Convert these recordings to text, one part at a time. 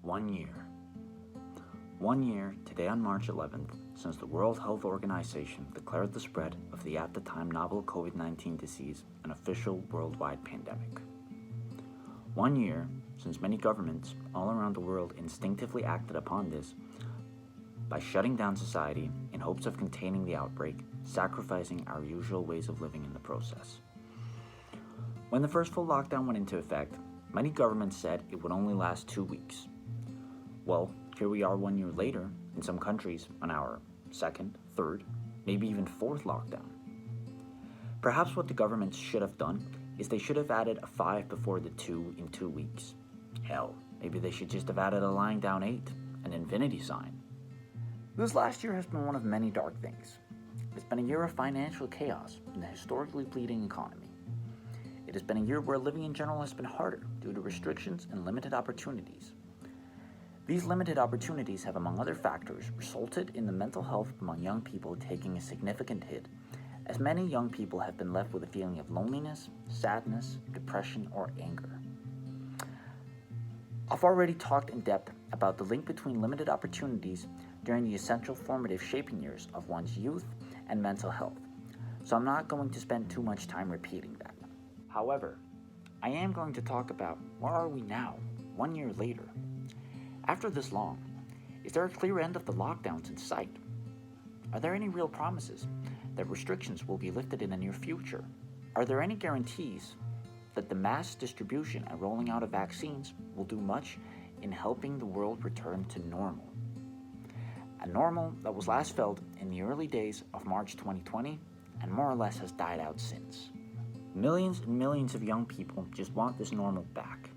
1 year. 1 year, today on March 11th, since the World Health Organization declared the spread of the at the time novel COVID-19 disease an official worldwide pandemic. 1 year since many governments all around the world instinctively acted upon this by shutting down society in hopes of containing the outbreak, sacrificing our usual ways of living in the process. When the first full lockdown went into effect, many governments said it would only last 2 weeks. Well, here we are 1 year later, in some countries on our second, third, maybe even fourth lockdown. Perhaps what the governments should have done is they should have added a 5 before the 2 in 2 weeks. Hell, maybe they should just have added a lying down 8, an infinity sign. This last year has been one of many dark things. It's been a year of financial chaos in the historically bleeding economy. It has been a year where living in general has been harder due to restrictions and limited opportunities. These limited opportunities have, among other factors, resulted in the mental health among young people taking a significant hit, as many young people have been left with a feeling of loneliness, sadness, depression, or anger. I've already talked in depth about the link between limited opportunities during the essential formative shaping years of one's youth and mental health, so I'm not going to spend too much time repeating that. However, I am going to talk about where are we now, 1 year later. After this long, is there a clear end of the lockdowns in sight? Are there any real promises that restrictions will be lifted in the near future? Are there any guarantees that the mass distribution and rolling out of vaccines will do much in helping the world return to normal? A normal that was last felt in the early days of March 2020 and more or less has died out since. Millions and millions of young people just want this normal back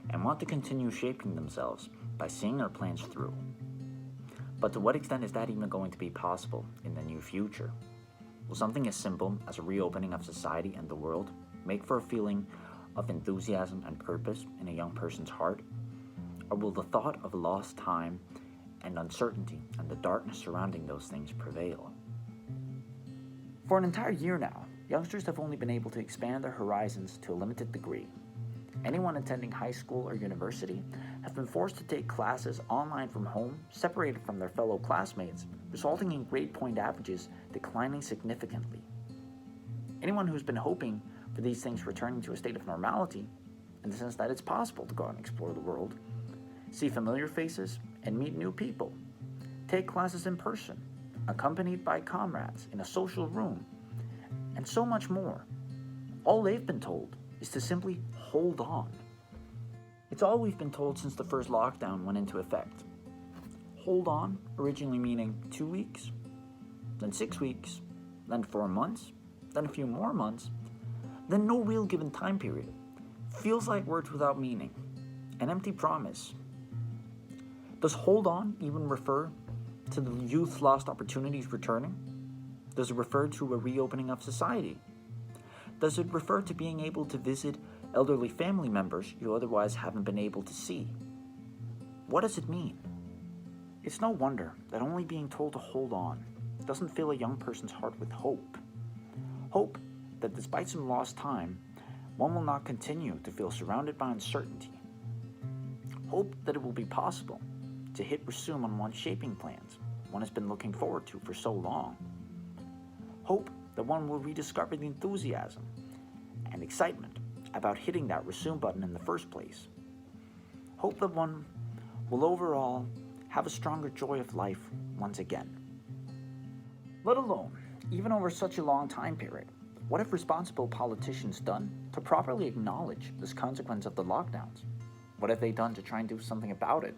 and want to continue shaping themselves by seeing their plans through. But to what extent is that even going to be possible in the near future? Will something as simple as a reopening of society and the world make for a feeling of enthusiasm and purpose in a young person's heart? Or will the thought of lost time and uncertainty and the darkness surrounding those things prevail? For an entire year now, youngsters have only been able to expand their horizons to a limited degree. Anyone attending high school or university have been forced to take classes online from home, separated from their fellow classmates, resulting in grade point averages declining significantly. Anyone who's been hoping for these things returning to a state of normality, in the sense that it's possible to go out and explore the world, see familiar faces, and meet new people, take classes in person, accompanied by comrades in a social room, and so much more. All they've been told is to simply hold on. It's all we've been told since the first lockdown went into effect. Hold on, originally meaning 2 weeks, then 6 weeks, then 4 months, then a few more months, then no real given time period. Feels like words without meaning, an empty promise. Does hold on even refer to the youth's lost opportunities returning? Does it refer to a reopening of society? Does it refer to being able to visit elderly family members you otherwise haven't been able to see? What does it mean? It's no wonder that only being told to hold on doesn't fill a young person's heart with hope. Hope that despite some lost time, one will not continue to feel surrounded by uncertainty. Hope that it will be possible to hit resume on one's shaping plans one has been looking forward to for so long. Hope that one will rediscover the enthusiasm and excitement about hitting that resume button in the first place. Hope that one will overall have a stronger joy of life once again. Let alone, even over such a long time period, what have responsible politicians done to properly acknowledge this consequence of the lockdowns? What have they done to try and do something about it?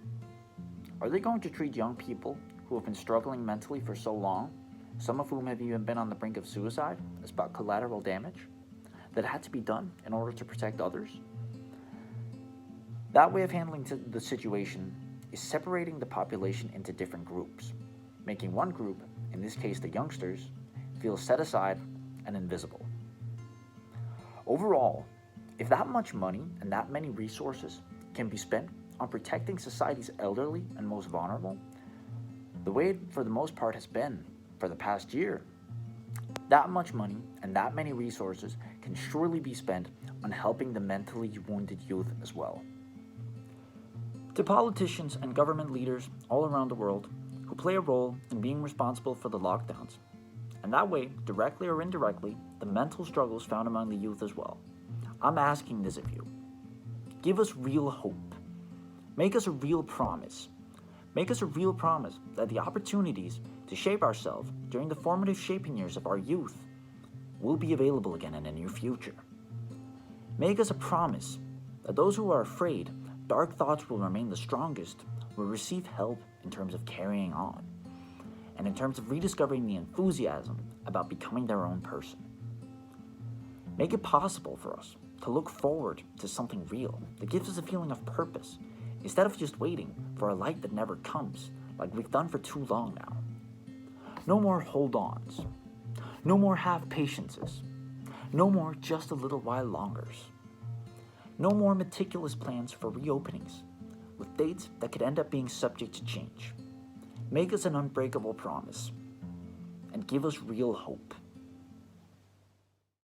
Are they going to treat young people who have been struggling mentally for so long, some of whom have even been on the brink of suicide, as about collateral damage that had to be done in order to protect others? That way of handling the situation is separating the population into different groups, making one group, in this case the youngsters, feel set aside and invisible. Overall, if that much money and that many resources can be spent on protecting society's elderly and most vulnerable, the way it for the most part has been for the past year, that much money and that many resources can surely be spent on helping the mentally wounded youth as well. To politicians and government leaders all around the world who play a role in being responsible for the lockdowns, and that way, directly or indirectly, the mental struggles found among the youth as well, I'm asking this of you. Give us real hope. Make us a real promise. Make us a real promise that the opportunities to shape ourselves during the formative shaping years of our youth will be available again in the near future. Make us a promise that those who are afraid dark thoughts will remain the strongest will receive help in terms of carrying on, and in terms of rediscovering the enthusiasm about becoming their own person. Make it possible for us to look forward to something real that gives us a feeling of purpose, instead of just waiting for a light that never comes, like we've done for too long now. No more hold-ons. No more half-patiences. No more just a little while longers. No more meticulous plans for reopenings, with dates that could end up being subject to change. Make us an unbreakable promise, and give us real hope.